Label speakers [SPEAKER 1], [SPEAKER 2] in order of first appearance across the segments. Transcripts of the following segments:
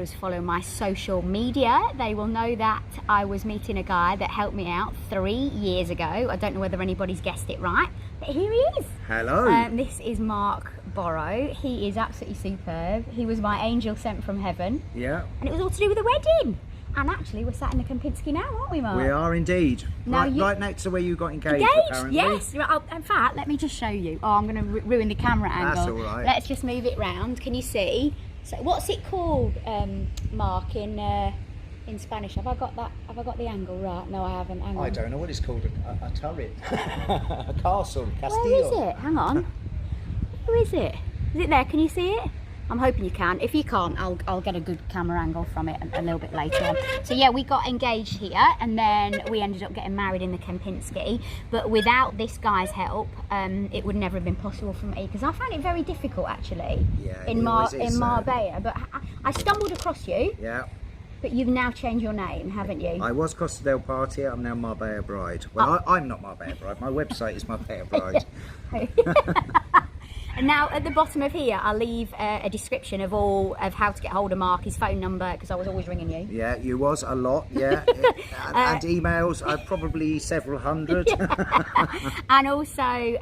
[SPEAKER 1] those following my social media, they will know that I was meeting a guy that helped me out 3 years ago. I don't know whether anybody's guessed it right, but here he is.
[SPEAKER 2] Hello.
[SPEAKER 1] This is Mark Borrow. He is absolutely superb. He was my angel sent from heaven.
[SPEAKER 2] Yeah.
[SPEAKER 1] And it was all to do with the wedding. And actually, we're sat in the Kempinski now, aren't we, Mark?
[SPEAKER 2] We are indeed.
[SPEAKER 1] Now
[SPEAKER 2] right next to where you got engaged, apparently.
[SPEAKER 1] Yes. In fact, let me just show you. Oh, I'm going to ruin the camera angle.
[SPEAKER 2] That's all right.
[SPEAKER 1] Let's just move it round. Can you see? So, what's it called, Mark, in Spanish? Have I got that? Have I got the angle right? No, I haven't. Hang on.
[SPEAKER 2] I don't know what it's called. A turret. A castle. Castillo.
[SPEAKER 1] Where is it? Hang on. Where is it? Is it there? Can you see it? I'm hoping you can. If you can't, I'll get a good camera angle from it a little bit later on. So yeah, we got engaged here, and then we ended up getting married in the Kempinski. But without this guy's help, it would never have been possible for me, because I found it very difficult actually.
[SPEAKER 2] Yeah,
[SPEAKER 1] in Marbella. But I stumbled across you.
[SPEAKER 2] Yeah.
[SPEAKER 1] But you've now changed your name, haven't you?
[SPEAKER 2] I was Costa del Sol. I'm now Marbella Bride. Well, I'm not Marbella Bride. My website is Marbella Bride.
[SPEAKER 1] And now at the bottom of here, I'll leave a description of how to get hold of Mark, his phone number, because I was always ringing you.
[SPEAKER 2] Yeah, you was a lot, yeah. and emails, probably several hundred.
[SPEAKER 1] And also,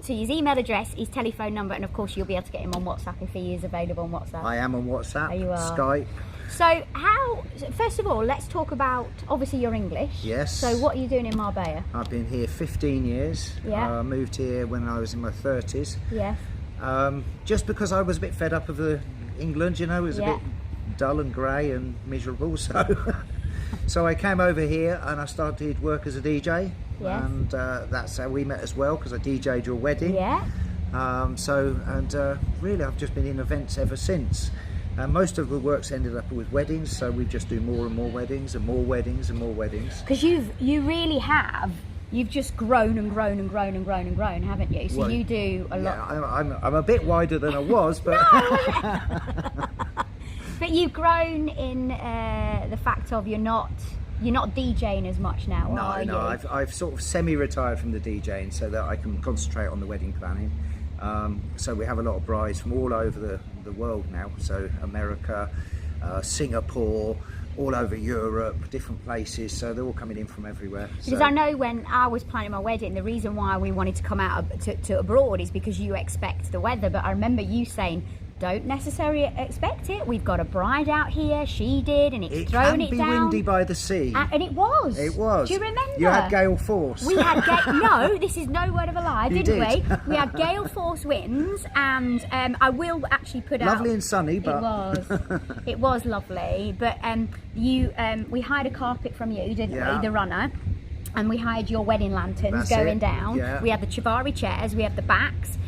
[SPEAKER 1] so his email address, his telephone number, and of course you'll be able to get him on WhatsApp if he is available on WhatsApp.
[SPEAKER 2] I am on WhatsApp,
[SPEAKER 1] you are.
[SPEAKER 2] Skype.
[SPEAKER 1] So first of all, let's talk about, obviously you're English.
[SPEAKER 2] Yes.
[SPEAKER 1] So what are you doing in Marbella?
[SPEAKER 2] I've been here 15 years.
[SPEAKER 1] Yeah.
[SPEAKER 2] I moved here when I was in my 30s.
[SPEAKER 1] Yes.
[SPEAKER 2] Just because I was a bit fed up of England, it was a bit dull and grey and miserable, so I came over here and I started work as a DJ.
[SPEAKER 1] Yes.
[SPEAKER 2] And that's how we met as well, because I DJ'd your wedding.
[SPEAKER 1] Yeah.
[SPEAKER 2] Really I've just been in events ever since. Most of the work's ended up with weddings, so we just do more and more weddings and more weddings and more weddings.
[SPEAKER 1] Because you really have. You've just grown and grown and grown and grown and grown, haven't you? So you do a lot.
[SPEAKER 2] Yeah, I'm a bit wider than I was, but
[SPEAKER 1] but you've grown in the fact of you're not DJing as much now, are you?
[SPEAKER 2] I've sort of semi-retired from the DJing so that I can concentrate on the wedding planning. So we have a lot of brides from all over the world now, so America, Singapore, all over Europe, different places, so they're all coming in from everywhere.
[SPEAKER 1] Because I know when I was planning my wedding, the reason why we wanted to come out to abroad is because you expect the weather, but I remember you saying, don't necessarily expect it. We've got a bride out here, she did, and it's thrown it down. It can be
[SPEAKER 2] windy by the sea.
[SPEAKER 1] And it was.
[SPEAKER 2] It was.
[SPEAKER 1] Do you remember?
[SPEAKER 2] You had gale force.
[SPEAKER 1] We had no, this is no word of a lie, didn't we? We had gale force winds, and I will actually put out...
[SPEAKER 2] Lovely and sunny, but...
[SPEAKER 1] It was. It was lovely, but we hired a carpet from you, didn't we? The runner. And we hired your wedding lanterns going down. Yeah. We had the Chivari chairs, we had the backs.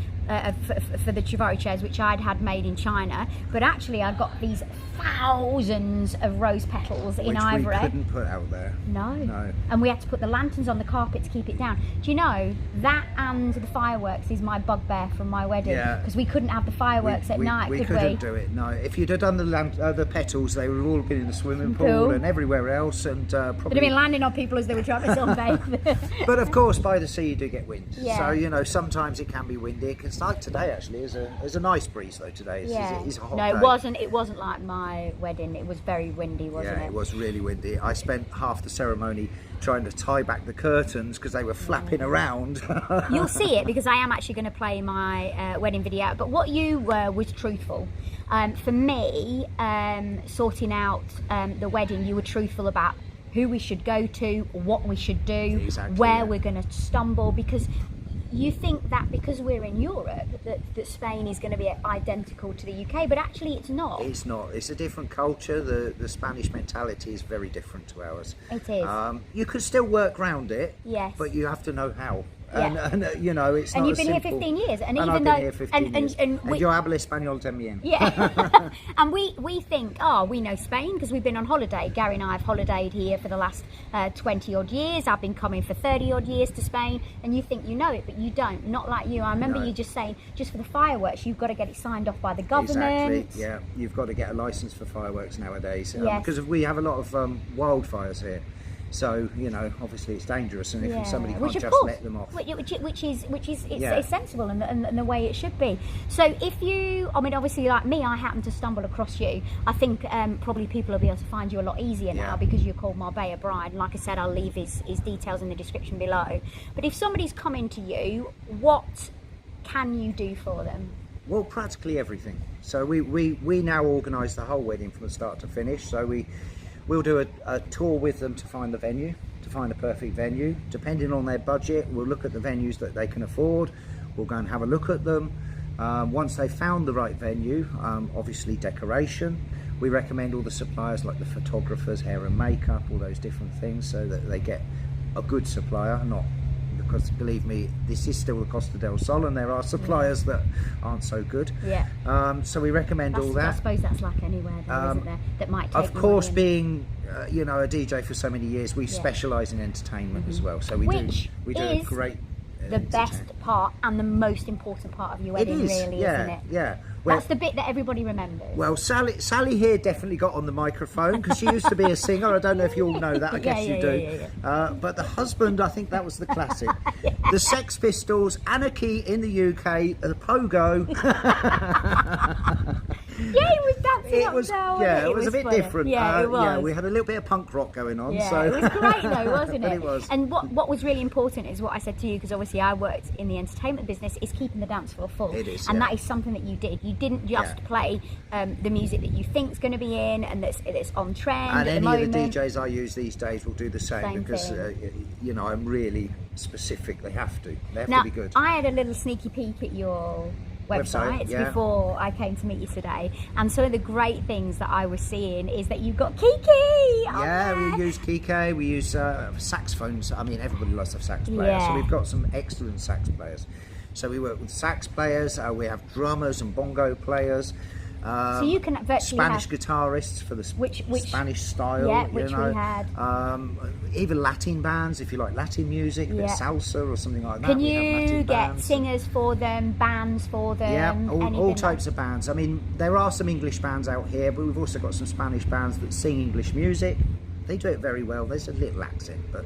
[SPEAKER 1] For the Chivari chairs, which I'd had made in China, but actually I got these thousands of rose petals in ivory.
[SPEAKER 2] Which we couldn't put out there.
[SPEAKER 1] No. And we had to put the lanterns on the carpet to keep it down. Do you know, that and the fireworks is my bugbear from my wedding, because we couldn't have the fireworks at night, could we?
[SPEAKER 2] We couldn't do it, no. If you'd have done the petals, they would have all been in the swimming pool and everywhere else, and probably...
[SPEAKER 1] They'd have been landing on people as they were trying to sunbathe.
[SPEAKER 2] But of course, by the sea you do get wind.
[SPEAKER 1] Yeah.
[SPEAKER 2] So, sometimes it can be windy. It's like today, actually. There's a nice breeze, though, today. It's a hot day.
[SPEAKER 1] It wasn't like my wedding. It was very windy, wasn't it?
[SPEAKER 2] Yeah, it was really windy. I spent half the ceremony trying to tie back the curtains because they were flapping around.
[SPEAKER 1] You'll see it, because I am actually going to play my wedding video. But what you were was truthful. For me, sorting out the wedding, you were truthful about who we should go to, what we should do, where we're going to stumble, because you think that because we're in Europe that Spain is going to be identical to the UK, but actually it's not.
[SPEAKER 2] It's not. It's a different culture. The Spanish mentality is very different to ours.
[SPEAKER 1] It is.
[SPEAKER 2] You could still work around it,
[SPEAKER 1] yes,
[SPEAKER 2] but you have to know how.
[SPEAKER 1] Yeah.
[SPEAKER 2] And it's not.
[SPEAKER 1] And you've been
[SPEAKER 2] simple.
[SPEAKER 1] here 15 years, and
[SPEAKER 2] even
[SPEAKER 1] I've
[SPEAKER 2] been here 15 years.
[SPEAKER 1] And
[SPEAKER 2] yo hablo español también.
[SPEAKER 1] Yeah. And we think, we know Spain because we've been on holiday. Gary and I have holidayed here for the last 20 odd years. I've been coming for 30 odd years to Spain, and you think you know it, but you don't. Not like you. I remember you just saying, just for the fireworks, you've got to get it signed off by the government.
[SPEAKER 2] Exactly. Yeah, you've got to get a license for fireworks nowadays.
[SPEAKER 1] Yes.
[SPEAKER 2] Because we have a lot of wildfires here. So, you know, obviously it's dangerous, and if somebody can't
[SPEAKER 1] Which, of
[SPEAKER 2] just
[SPEAKER 1] course,
[SPEAKER 2] let them off.
[SPEAKER 1] which is it's sensible and the way it should be. So if you, I mean, obviously like me, I happen to stumble across you. I think probably people will be able to find you a lot easier now because you're called Marbella Bride. And like I said, I'll leave his details in the description below. But if somebody's coming to you, what can you do for them?
[SPEAKER 2] Well, practically everything. So we now organise the whole wedding from the start to finish. So we'll do a tour with them to find the venue, to find a perfect venue. Depending on their budget, we'll look at the venues that they can afford. We'll go and have a look at them. Once they've found the right venue, obviously decoration. We recommend all the suppliers like the photographers, hair and makeup, all those different things, so that they get a good supplier, not because, believe me, this is still the Costa del Sol and there are suppliers that aren't so good. So we recommend all that.
[SPEAKER 1] I suppose that's like anywhere though, isn't there, that might take
[SPEAKER 2] of course, being you know, a DJ for so many years, we specialise in entertainment as well, so we do a great
[SPEAKER 1] the best part and the most important part of your wedding, really, isn't it? Well, that's the bit that everybody remembers.
[SPEAKER 2] Well, Sally here definitely got on the microphone because she used to be a singer. I don't know if you all know that. I guess you do. But the husband, I think that was the classic. The Sex Pistols, Anarchy in the UK, the Pogo.
[SPEAKER 1] He was dancing up and down.
[SPEAKER 2] It was a bit different.
[SPEAKER 1] Yeah, it was.
[SPEAKER 2] Yeah, we had a little bit of punk rock going on.
[SPEAKER 1] Yeah,
[SPEAKER 2] so.
[SPEAKER 1] it was great though, wasn't it?
[SPEAKER 2] It was.
[SPEAKER 1] And what was really important is what I said to you, because obviously I worked in the entertainment business, is keeping the dance floor full.
[SPEAKER 2] It is,
[SPEAKER 1] and that is something that you did. You didn't just play the music that you think's going to be in and that's on trend
[SPEAKER 2] and
[SPEAKER 1] at
[SPEAKER 2] any
[SPEAKER 1] the moment.
[SPEAKER 2] of the DJs I use these days will do the same because you know, I'm really specific. They have to be good.
[SPEAKER 1] I had a little sneaky peek at your website before I came to meet you today, and some of the great things that I was seeing is that you've got Kiki.
[SPEAKER 2] We use Kiki, we use saxophones. I mean, everybody loves a sax player, so we've got some excellent sax players. So we work with sax players, we have drummers and bongo players.
[SPEAKER 1] So you can virtually
[SPEAKER 2] Spanish guitarists for the Spanish style,
[SPEAKER 1] we had.
[SPEAKER 2] Even Latin bands, if you like Latin music, a bit of salsa or something like that.
[SPEAKER 1] Can you get singers for them, bands for them?
[SPEAKER 2] Yeah, all types of bands. I mean, there are some English bands out here, but we've also got some Spanish bands that sing English music. They do it very well. There's a little accent, but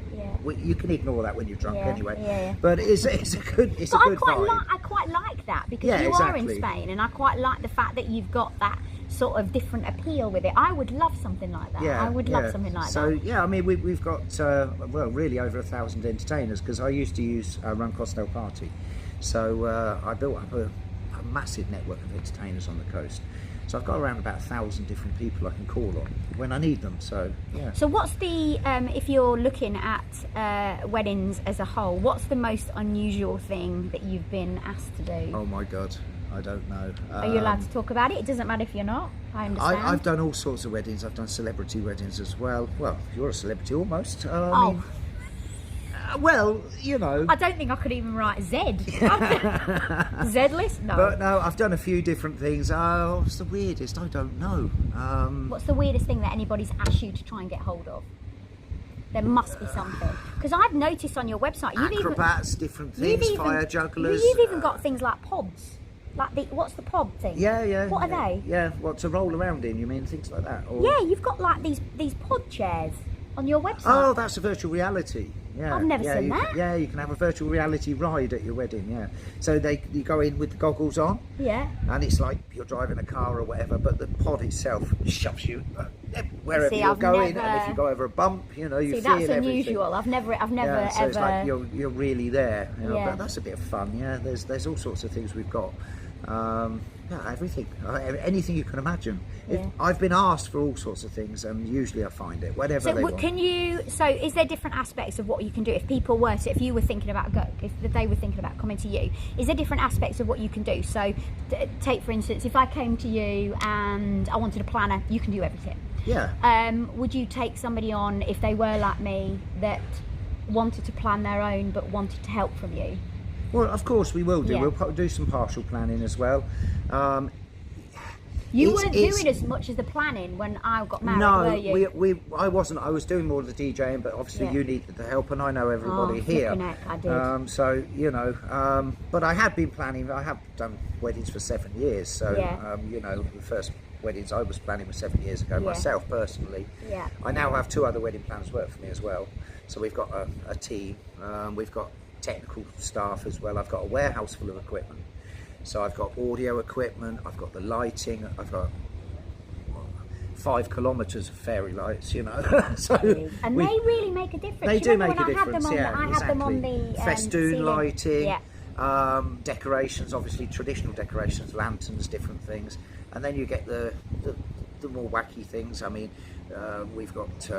[SPEAKER 2] you can ignore that when you're drunk anyway. But it's a good vibe.
[SPEAKER 1] I quite like that because you are in Spain, and I quite like the fact that you've got that sort of different appeal with it. I would love something like that. I would love something like that.
[SPEAKER 2] So yeah, I mean we've got well, really over 1,000 entertainers, because I used to run Costa del Party, so I built up a massive network of entertainers on the coast. So I've got around about 1,000 different people I can call on when I need them. So yeah.
[SPEAKER 1] So what's the if you're looking at weddings as a whole, what's the most unusual thing that you've been asked to do?
[SPEAKER 2] Oh my God, I don't know.
[SPEAKER 1] Are you allowed to talk about it? It doesn't matter if you're not. I understand.
[SPEAKER 2] I've done all sorts of weddings. I've done celebrity weddings as well. Well, you're a celebrity almost. Well, you know.
[SPEAKER 1] I don't think I could even write Z. Z list? No.
[SPEAKER 2] But no, I've done a few different things. What's the weirdest? I don't know.
[SPEAKER 1] What's the weirdest thing that anybody's asked you to try and get hold of? There must be something. Because I've noticed on your website,
[SPEAKER 2] acrobats, different things, fire jugglers.
[SPEAKER 1] You've even got things like pods. Like what's the pod thing?
[SPEAKER 2] Yeah.
[SPEAKER 1] What are they?
[SPEAKER 2] Yeah, what, to roll around in, you mean, things like that? Or...
[SPEAKER 1] Yeah, you've got like these pod chairs on your website.
[SPEAKER 2] Oh, that's a virtual reality. Yeah,
[SPEAKER 1] I've never seen that.
[SPEAKER 2] You can have a virtual reality ride at your wedding. Yeah, so you go in with the goggles on.
[SPEAKER 1] Yeah.
[SPEAKER 2] And it's like you're driving a car or whatever, but the pod itself shoves you wherever you're going. And if you go over a bump, you know, you feel everything.
[SPEAKER 1] That's unusual. I've never
[SPEAKER 2] so
[SPEAKER 1] ever.
[SPEAKER 2] It's like you're really there. You know, but that's a bit of fun. Yeah, there's all sorts of things we've got. Everything, anything you can imagine. I've been asked for all sorts of things, and usually I find it, whatever they want.
[SPEAKER 1] So is there different aspects of what you can do if people were to, if you were thinking about if they were thinking about coming to you, is there different aspects of what you can do? So take for instance, if I came to you and I wanted a planner, you can do everything.
[SPEAKER 2] Yeah.
[SPEAKER 1] Would you take somebody on if they were like me that wanted to plan their own but wanted to help from you?
[SPEAKER 2] Well, of course we will do. Yeah. We'll do some partial planning as well.
[SPEAKER 1] You weren't doing as much as the planning when I got married, were you?
[SPEAKER 2] I wasn't. I was doing more of the DJing, but obviously you needed the help, and I know everybody here.
[SPEAKER 1] I did.
[SPEAKER 2] So you know, but I had been planning. I have done weddings for 7 years, so you know, the first weddings I was planning 7 years ago myself personally.
[SPEAKER 1] Yeah.
[SPEAKER 2] I now have 2 other wedding planners work for me as well. So we've got a team. We've got technical staff as well. I've got a warehouse full of equipment. So I've got audio equipment. I've got the lighting. I've got 5 kilometres of fairy lights, you know. So
[SPEAKER 1] and they really make a difference.
[SPEAKER 2] They do make a
[SPEAKER 1] I
[SPEAKER 2] difference.
[SPEAKER 1] I had them on the
[SPEAKER 2] festoon
[SPEAKER 1] ceiling.
[SPEAKER 2] lighting, decorations, obviously traditional decorations, lanterns, different things, and then you get the more wacky things. I mean, we've got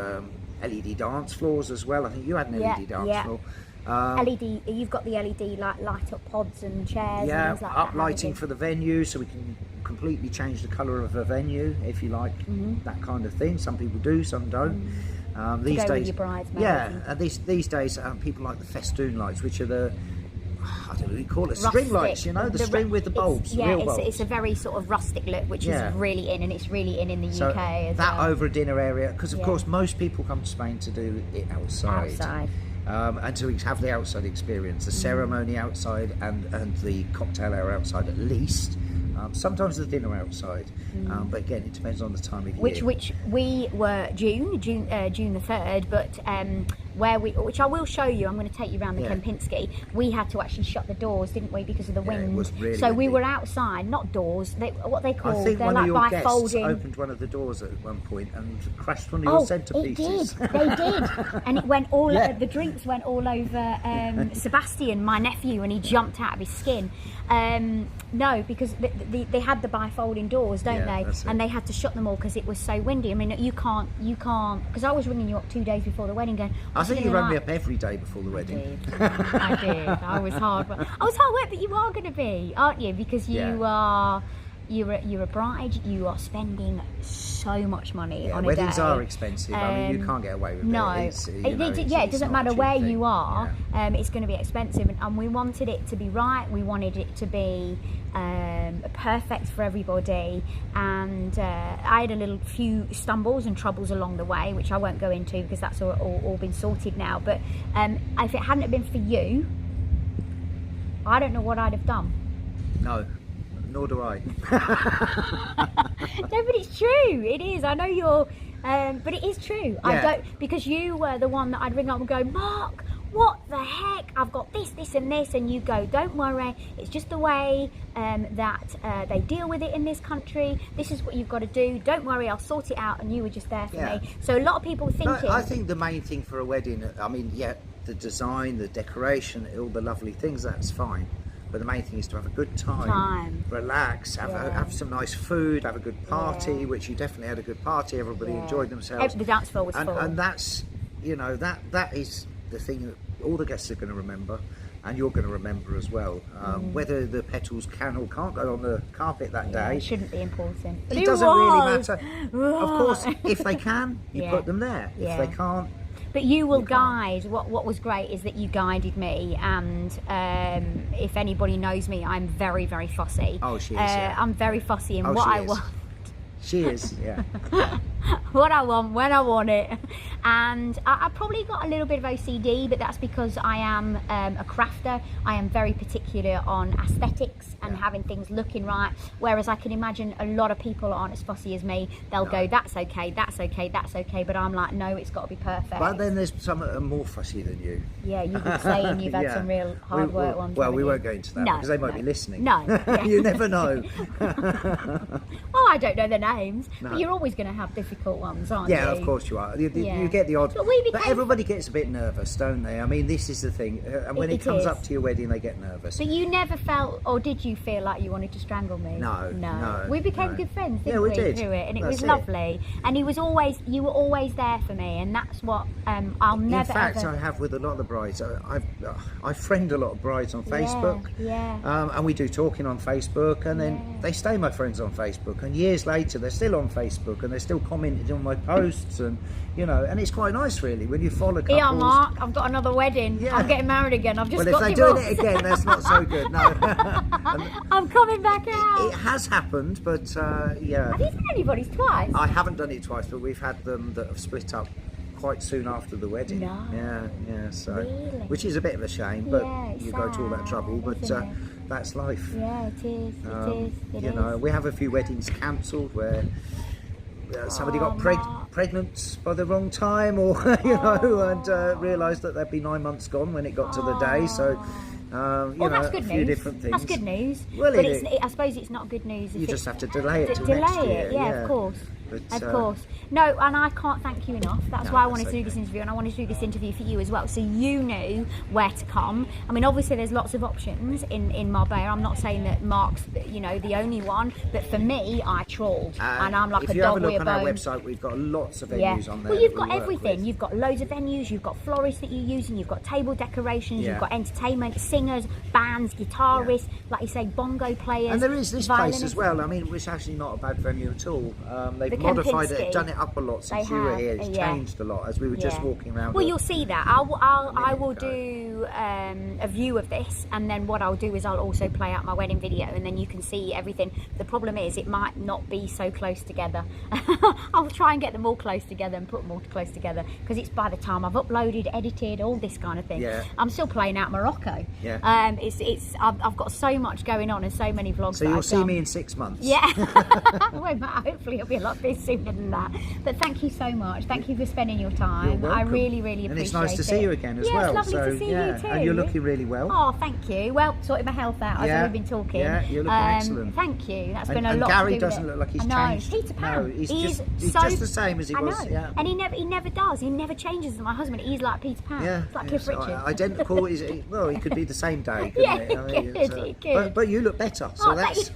[SPEAKER 2] LED dance floors as well. I think you had an LED dance floor.
[SPEAKER 1] LED, you've got the LED light up pods and chairs.
[SPEAKER 2] Yeah,
[SPEAKER 1] and things like
[SPEAKER 2] up
[SPEAKER 1] that,
[SPEAKER 2] lighting for the venue, so we can completely change the colour of a venue if you like, that kind of thing. Some people do, some don't. These
[SPEAKER 1] to go
[SPEAKER 2] days,
[SPEAKER 1] with your bridesmaids.
[SPEAKER 2] yeah, these days people like the festoon lights, which are the, I don't know what you call it,
[SPEAKER 1] Rustic.
[SPEAKER 2] string lights, you know, the string with the bulbs, real bulbs.
[SPEAKER 1] It's a very sort of rustic look, which is really in, and it's really in the UK as
[SPEAKER 2] that
[SPEAKER 1] well.
[SPEAKER 2] over a dinner area, because of course most people come to Spain to do it outside. And to have the outside experience, the ceremony outside and the cocktail hour outside at least. Sometimes the dinner outside, but again, it depends on the time of year.
[SPEAKER 1] Which we were June the 3rd, but which I will show you. I'm going to take you around the Kempinski. We had to actually shut the doors, didn't we, because of the wind?
[SPEAKER 2] It was really
[SPEAKER 1] so we
[SPEAKER 2] windy.
[SPEAKER 1] were outside, not doors. What they call?
[SPEAKER 2] I think
[SPEAKER 1] they're
[SPEAKER 2] one
[SPEAKER 1] like
[SPEAKER 2] of your
[SPEAKER 1] by
[SPEAKER 2] guests
[SPEAKER 1] folding.
[SPEAKER 2] opened one of the doors at one point and crashed one of your centerpieces.
[SPEAKER 1] It did. They did, and it went all. The drinks went all over Sebastian, my nephew, and he jumped out of his skin. No, because they had the bifolding doors, don't they? And they had to shut them all because it was so windy. I mean, you can't. Because I was ringing you up 2 days before the wedding, going.
[SPEAKER 2] I think you rang me up every day before the wedding.
[SPEAKER 1] I did. I was hard work. But you are going to be, aren't you? Because you are. You're a bride. You are spending so much money on a day.
[SPEAKER 2] Weddings are expensive. I mean, you can't get away with it.
[SPEAKER 1] No,
[SPEAKER 2] it
[SPEAKER 1] doesn't matter where you are. It's going to be expensive, and we wanted it to be right. We wanted it to be perfect for everybody. And I had a few stumbles and troubles along the way, which I won't go into because that's all been sorted now. But if it hadn't been for you, I don't know what I'd have done.
[SPEAKER 2] No. Nor do I.
[SPEAKER 1] No, but it's true. It is. I know you're, but it is true. Yeah. I don't, because you were the one that I'd ring up and go, Mark, what the heck? I've got this, and this, and you go, don't worry. It's just the way that they deal with it in this country. This is what you've got to do. Don't worry, I'll sort it out. And you were just there for me. So a lot of people thinking.
[SPEAKER 2] I think the main thing for a wedding, I mean, the design, the decoration, all the lovely things, that's fine. But the main thing is to have a good time. Relax, have some nice food, have a good party, which you definitely had a good party. Everybody enjoyed themselves.
[SPEAKER 1] The dance floor was full.
[SPEAKER 2] And that's, that is the thing that all the guests are going to remember, and you're going to remember as well. Whether the petals can or can't go on the carpet that day.
[SPEAKER 1] It shouldn't be important.
[SPEAKER 2] It doesn't really matter. Of course, if they can, you put them there. If they can't,
[SPEAKER 1] but you will guide. What was great is that you guided me, and if anybody knows me, I'm very, very fussy.
[SPEAKER 2] Oh, she is.
[SPEAKER 1] I'm very fussy in what I want.
[SPEAKER 2] She is, yeah.
[SPEAKER 1] What I want, when I want it. And I probably got a little bit of OCD, but that's because I am a crafter. I am very particular on aesthetics and having things looking right. Whereas I can imagine a lot of people aren't as fussy as me. They'll go, that's okay, that's okay, that's okay. But I'm like, no, it's got to be perfect.
[SPEAKER 2] But then there's some that are more fussy than you.
[SPEAKER 1] Yeah, you've been saying you've had some real hard work ones.
[SPEAKER 2] Well, we won't go into that because they might be listening.
[SPEAKER 1] No.
[SPEAKER 2] You never know.
[SPEAKER 1] Well, I don't know their names, but you're always going to have difficult ones, aren't you?
[SPEAKER 2] Yeah, of course you are. You get the odd. But everybody gets a bit nervous, don't they? I mean, this is the thing. And when it comes up to your wedding, they get nervous.
[SPEAKER 1] But you never felt, or did you feel like you wanted to strangle me?
[SPEAKER 2] No.
[SPEAKER 1] We became good friends, didn't
[SPEAKER 2] we did.
[SPEAKER 1] Through it, and it was lovely. And you were always there for me, and that's what I'll never.
[SPEAKER 2] In fact, I have with a lot of the brides. I friend a lot of brides on Facebook. And we do talking on Facebook, and then they stay my friends on Facebook, and years later they're still on Facebook, and they're still commenting on my posts, and and it's quite nice really when you follow couples.
[SPEAKER 1] Yeah, Mark, I've got another wedding. I'm getting married again. I've just got
[SPEAKER 2] if
[SPEAKER 1] divorced.
[SPEAKER 2] they're doing it again, that's not so good. No.
[SPEAKER 1] I'm coming back out.
[SPEAKER 2] It has happened, but
[SPEAKER 1] Have you done anybody's twice?
[SPEAKER 2] I haven't done it twice, but we've had them that have split up quite soon after the wedding.
[SPEAKER 1] No.
[SPEAKER 2] Yeah. So,
[SPEAKER 1] Really?
[SPEAKER 2] which is a bit of a shame, but
[SPEAKER 1] Yeah, it's
[SPEAKER 2] you go to all that
[SPEAKER 1] sad,
[SPEAKER 2] trouble. But
[SPEAKER 1] isn't it?
[SPEAKER 2] that's life.
[SPEAKER 1] Yeah, it is. It
[SPEAKER 2] You
[SPEAKER 1] is.
[SPEAKER 2] know, we have a few weddings cancelled where somebody got
[SPEAKER 1] Mark.
[SPEAKER 2] pregnant by the wrong time, or and realised that they'd be 9 months gone when it got to the day. So,
[SPEAKER 1] Well, that's good
[SPEAKER 2] a few
[SPEAKER 1] news.
[SPEAKER 2] different things.
[SPEAKER 1] That's good news.
[SPEAKER 2] Well,
[SPEAKER 1] but
[SPEAKER 2] I
[SPEAKER 1] suppose it's not good news. If
[SPEAKER 2] You just
[SPEAKER 1] it's-
[SPEAKER 2] have to delay it till
[SPEAKER 1] delay
[SPEAKER 2] next year.
[SPEAKER 1] it, yeah, of course.
[SPEAKER 2] But,
[SPEAKER 1] Of course. No, and I can't thank you enough. That's
[SPEAKER 2] No,
[SPEAKER 1] why I
[SPEAKER 2] that's
[SPEAKER 1] wanted to do
[SPEAKER 2] okay.
[SPEAKER 1] this interview, and I wanted to do this interview for you as well, so you knew where to come. I mean, obviously there's lots of options in Marbella. I'm not saying that Mark's, the only one, but for me, I trawled, and I'm like
[SPEAKER 2] if
[SPEAKER 1] a
[SPEAKER 2] you have
[SPEAKER 1] dog
[SPEAKER 2] a
[SPEAKER 1] with
[SPEAKER 2] look
[SPEAKER 1] a
[SPEAKER 2] on our
[SPEAKER 1] bone.
[SPEAKER 2] website, we've got lots of venues
[SPEAKER 1] Yeah.
[SPEAKER 2] on there.
[SPEAKER 1] Well, you've
[SPEAKER 2] that
[SPEAKER 1] got
[SPEAKER 2] we work
[SPEAKER 1] everything.
[SPEAKER 2] with.
[SPEAKER 1] You've got loads of venues. You've got florists that you're using. You've got table decorations.
[SPEAKER 2] Yeah.
[SPEAKER 1] You've got entertainment, singers, bands, guitarists, like you say, bongo players.
[SPEAKER 2] And there is this place
[SPEAKER 1] violinists.
[SPEAKER 2] as well. I mean, it's actually not a bad venue at all. They've
[SPEAKER 1] The
[SPEAKER 2] modified
[SPEAKER 1] Kempinski.
[SPEAKER 2] it, done it up a lot since
[SPEAKER 1] They
[SPEAKER 2] you were
[SPEAKER 1] have,
[SPEAKER 2] here. It's
[SPEAKER 1] yeah.
[SPEAKER 2] changed a lot as we were just
[SPEAKER 1] Yeah.
[SPEAKER 2] walking around.
[SPEAKER 1] Well,
[SPEAKER 2] it.
[SPEAKER 1] you'll see that. I will
[SPEAKER 2] ago.
[SPEAKER 1] do a view of this, and then what I'll do is I'll also play out my wedding video, and then you can see everything. The problem is it might not be so close together. I'll try and get them all close together and put them all close together, because it's by the time I've uploaded, edited, all this kind of thing.
[SPEAKER 2] Yeah.
[SPEAKER 1] I'm still playing out Morocco.
[SPEAKER 2] Yeah.
[SPEAKER 1] I've got so much going on and so many vlogs.
[SPEAKER 2] So
[SPEAKER 1] that
[SPEAKER 2] you'll
[SPEAKER 1] I've
[SPEAKER 2] see
[SPEAKER 1] done.
[SPEAKER 2] me in 6 months.
[SPEAKER 1] Yeah. Well, but hopefully it'll be a lot sooner than that. But thank you so much. Thank you for spending your time.
[SPEAKER 2] You're
[SPEAKER 1] I
[SPEAKER 2] welcome.
[SPEAKER 1] really appreciate it.
[SPEAKER 2] And it's nice to see you again as
[SPEAKER 1] yeah,
[SPEAKER 2] well.
[SPEAKER 1] It's lovely to see you too.
[SPEAKER 2] And you're looking really well.
[SPEAKER 1] Oh, thank you. Well, sorting my health out as
[SPEAKER 2] Yeah.
[SPEAKER 1] we've been talking.
[SPEAKER 2] Yeah, you're looking excellent.
[SPEAKER 1] Thank you. That's
[SPEAKER 2] And-
[SPEAKER 1] been a
[SPEAKER 2] and
[SPEAKER 1] lot
[SPEAKER 2] Gary
[SPEAKER 1] to do with
[SPEAKER 2] doesn't
[SPEAKER 1] it.
[SPEAKER 2] look like he's
[SPEAKER 1] I know.
[SPEAKER 2] changed.
[SPEAKER 1] Peter Pan.
[SPEAKER 2] No, he's
[SPEAKER 1] He's
[SPEAKER 2] just
[SPEAKER 1] so,
[SPEAKER 2] the same as he
[SPEAKER 1] I
[SPEAKER 2] was,
[SPEAKER 1] know.
[SPEAKER 2] yeah.
[SPEAKER 1] And he never does. He never changes. My husband, he's like Peter Pan.
[SPEAKER 2] Yeah,
[SPEAKER 1] It's like
[SPEAKER 2] yeah,
[SPEAKER 1] Cliff
[SPEAKER 2] so
[SPEAKER 1] Richard.
[SPEAKER 2] identical. Well, he could be the same day, couldn't
[SPEAKER 1] Yeah,
[SPEAKER 2] it?
[SPEAKER 1] he could, he could.
[SPEAKER 2] But you look better, so
[SPEAKER 1] Oh, thank
[SPEAKER 2] that's
[SPEAKER 1] you.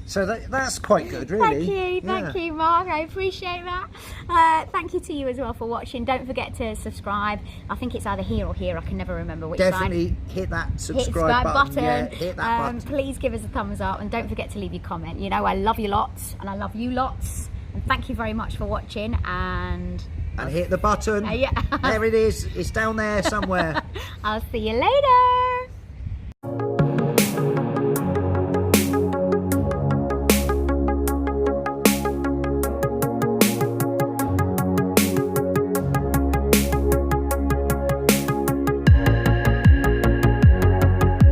[SPEAKER 2] so that's quite good, really.
[SPEAKER 1] Thank you, Mark. I appreciate that. Thank you to you as well for watching. Don't forget to subscribe. I think it's either here or here. I can never remember which
[SPEAKER 2] Definitely
[SPEAKER 1] side.
[SPEAKER 2] hit that
[SPEAKER 1] Hit
[SPEAKER 2] subscribe button. Yeah,
[SPEAKER 1] button.
[SPEAKER 2] hit that button.
[SPEAKER 1] Please give us a thumbs up, and don't forget to leave your comment. You know I love you lots, and I love you lots. And thank you very much for watching. And
[SPEAKER 2] And hit the button.
[SPEAKER 1] Yeah.
[SPEAKER 2] There it is. It's down there somewhere.
[SPEAKER 1] I'll see you later.